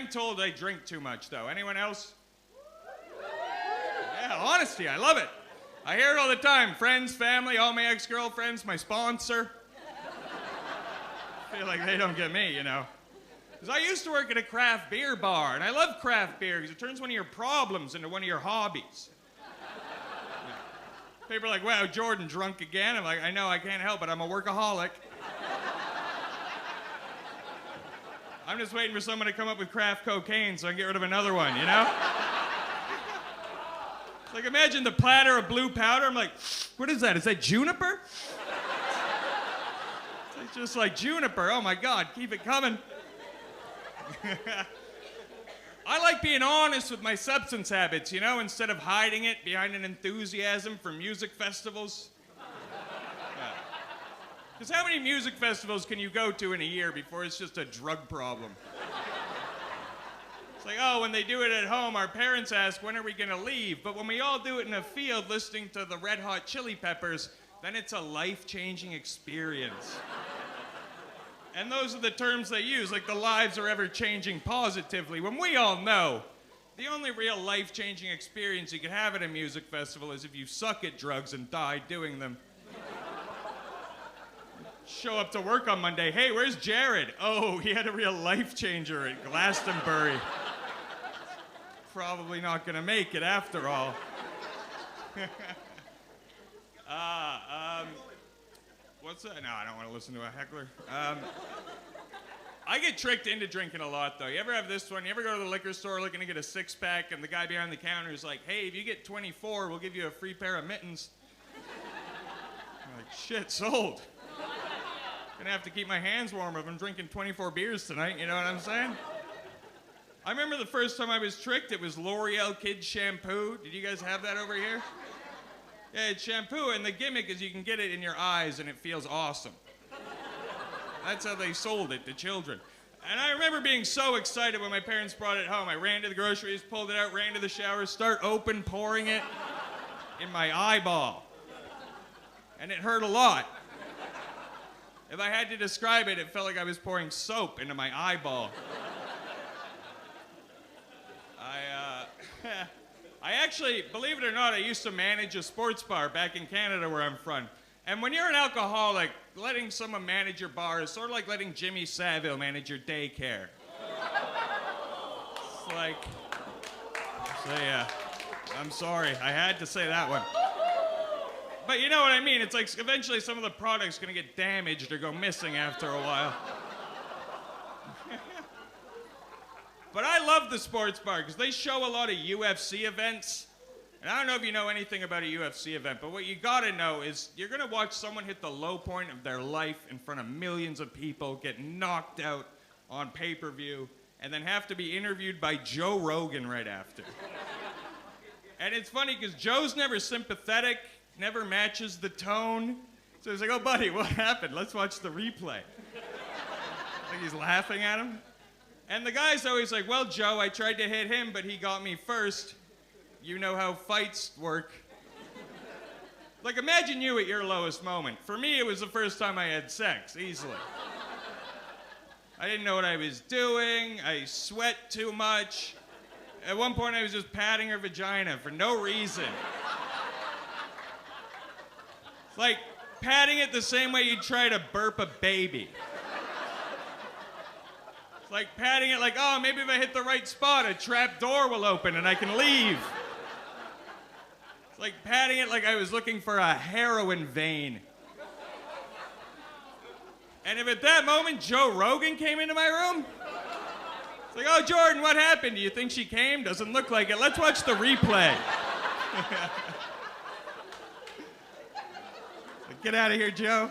am told I drink too much, though. Anyone else? Yeah, honesty, I love it. I hear it all the time. Friends, family, all my ex-girlfriends, my sponsor. I feel like they don't get me, you know. Because I used to work at a craft beer bar, and I love craft beer because it turns one of your problems into one of your hobbies. Yeah. People are like, wow, Jordan drunk again? I'm like, I know, I can't help it. I'm a workaholic. I'm just waiting for someone to come up with craft cocaine so I can get rid of another one, you know? Like, imagine the platter of blue powder. I'm like, what is that? Is that juniper? It's just like juniper. Oh, my God. Keep it coming. I like being honest with my substance habits, you know, instead of hiding it behind an enthusiasm for music festivals. Because how many music festivals can you go to in a year before it's just a drug problem? It's like, oh, when they do it at home, our parents ask, when are we going to leave? But when we all do it in a field listening to the Red Hot Chili Peppers, then it's a life-changing experience. And those are the terms they use, like the lives are ever changing positively, when we all know the only real life-changing experience you can have at a music festival is if you suck at drugs and die doing them. Show up to work on Monday, hey, where's Jared? Oh, he had a real life changer at Glastonbury. Probably not gonna make it after all. What's that? No, I don't want to listen to a heckler. I get tricked into drinking a lot, though. You ever have this one? You ever go to the liquor store looking to get a six-pack, and the guy behind the counter is like, hey, if you get 24, we'll give you a free pair of mittens. I'm like, shit, sold. Gonna have to keep my hands warm if I'm drinking 24 beers tonight, you know what I'm saying? I remember the first time I was tricked, it was L'Oreal Kids shampoo. Did you guys have that over here? Yeah, it's shampoo, and the gimmick is you can get it in your eyes, and it feels awesome. That's how they sold it to children. And I remember being so excited when my parents brought it home. I ran to the groceries, pulled it out, ran to the shower, start open pouring it in my eyeball. And it hurt a lot. If I had to describe it, it felt like I was pouring soap into my eyeball. I actually, believe it or not, I used to manage a sports bar back in Canada where I'm from. And when you're an alcoholic, letting someone manage your bar is sort of like letting Jimmy Savile manage your daycare. It's like, so yeah, I'm sorry, I had to say that one. But you know what I mean, it's like eventually some of the product's gonna get damaged or go missing after a while. But I love the sports bar because they show a lot of UFC events. And I don't know if you know anything about a UFC event, but what you gotta know is you're gonna watch someone hit the low point of their life in front of millions of people, get knocked out on pay-per-view, and then have to be interviewed by Joe Rogan right after. And it's funny because Joe's never sympathetic, never matches the tone. So he's like, oh buddy, what happened? Let's watch the replay. Like he's laughing at him. And the guy's always like, well, Joe, I tried to hit him, but he got me first. You know how fights work. Like, imagine you at your lowest moment. For me, it was the first time I had sex, easily. I didn't know what I was doing. I sweat too much. At one point, I was just patting her vagina for no reason. It's like patting it the same way you'd try to burp a baby. Like patting it like, oh, maybe if I hit the right spot, a trap door will open and I can leave. It's like patting it like I was looking for a heroin vein. And if at that moment Joe Rogan came into my room, it's like, oh, Jordan, what happened? Do you think she came? Doesn't look like it. Let's watch the replay. Like, get out of here, Joe.